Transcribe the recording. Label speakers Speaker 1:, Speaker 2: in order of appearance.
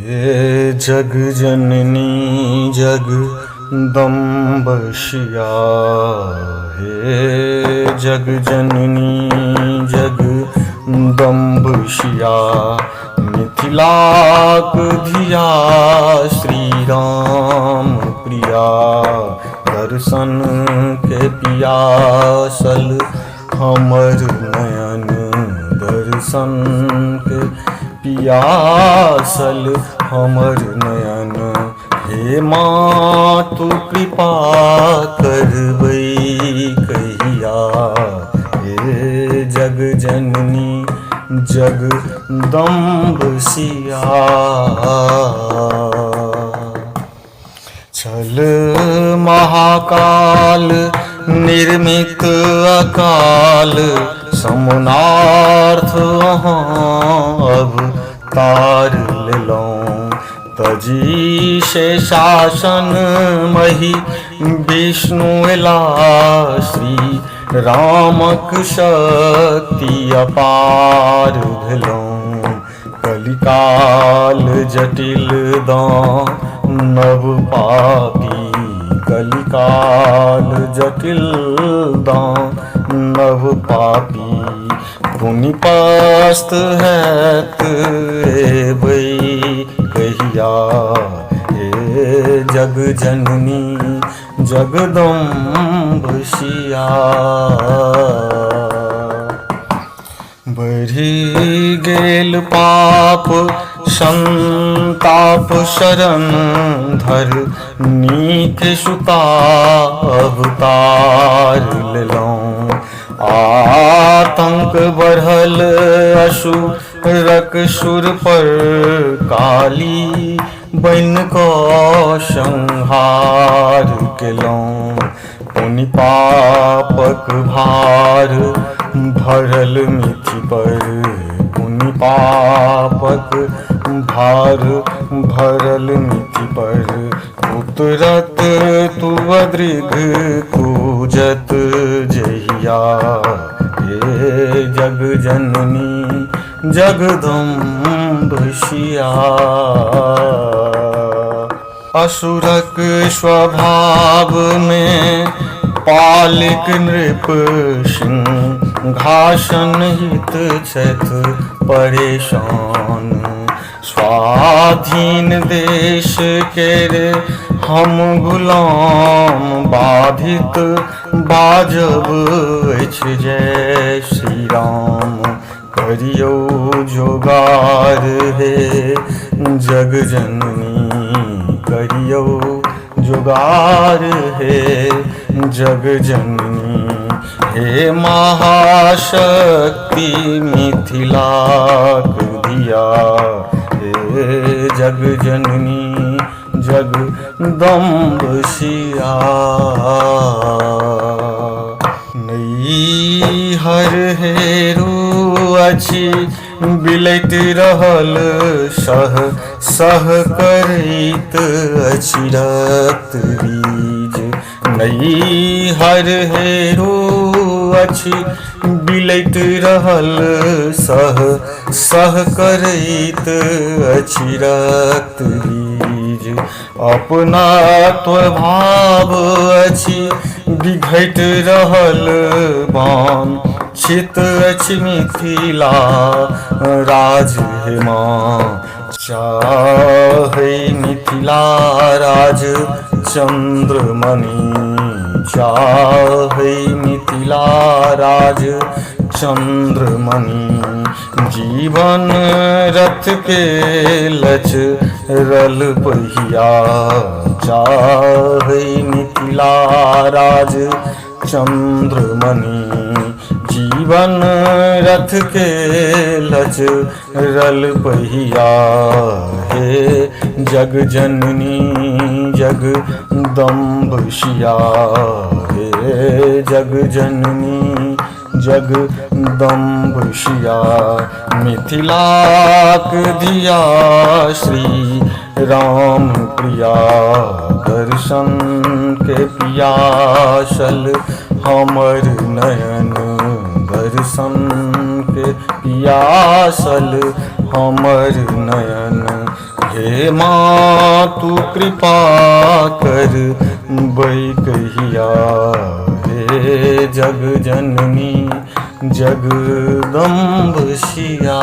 Speaker 1: हे जग जननी जगदम्बशिया, हे जग जननी जगदम्बशिया, मिथिलाक धिया श्री राम प्रिया, दर्शन के पियासल हमर नयन, दर्शन के पियासल हमर नयन। हे मातु कृपा करबै कहिया, हे जग जननी जगदम्बशिया। छल महाकाल निर्मित अकाल, समुनार्थ अहाँ अवतार लेलौं। तजी शेषासन मही विष्णु एला, श्री रामक शक्ति अपार भेलौं। कलिकाल जटिल दानव पापी, कलिकाल जटिल दानव पापी, पुनिपस्त हैत एबै कहिया, हे जग जननी जगदम्बशिया। बढ़ि गेल पाप संताप शरण धर, नीक सुता अवतार लेलौं। आतंक बढ़ल असुरक सुर पर, काली बन कऽ संहार केलौं। पुनि पापक भार भरल मिथि पर, पुनि पापक भार भरल मिथि पर, उतरत तु अदृघ कूजत जहिया, हे जग जननी जगदम्बशिया। असुरक स्वभाव में पालिक नृप, सिंहासन हित छथ परेशान। स्वाधीन देश केरे हम गुलाम, बाधित बाजब अछि जय श्री राम। करियो जोगार हे जग जननी, करियो जोगार हे जग जननी। हे महाशक्ति मिथिलाक धिया, हे जग जननी जगदम्बशिया। नैहर हेरु अछि बिलैत रहल, सह सह करैत अछि रक्त बीज। नैहर हेरु अछि बिलैत रहल, सह सह करैत अछि रक्त बीज। अपनात्व भाव अछि बिघट रहल, वांछित अछि मिथिला राज हे माँ। चाहै मिथिला राज चंद्रमणि, चाहै मिथिला राज चंद्रमणि। जीवन रथ के लचरल पहिया, चाहै मिथिला राज चंद्रमणि। जीवन रथ के लचरल पहिया, हे जग जननी जगदम्बशिया, हे जग जननी जगदम्बशिया। मिथिलाक धिया श्री राम प्रिया, दर्शन के पियासल हमर नयन, दर्शन के पियासल हमर नयन। हे माँ तू कृपा कर बैकहिया, हे जग जननी जगदम्ब सिया।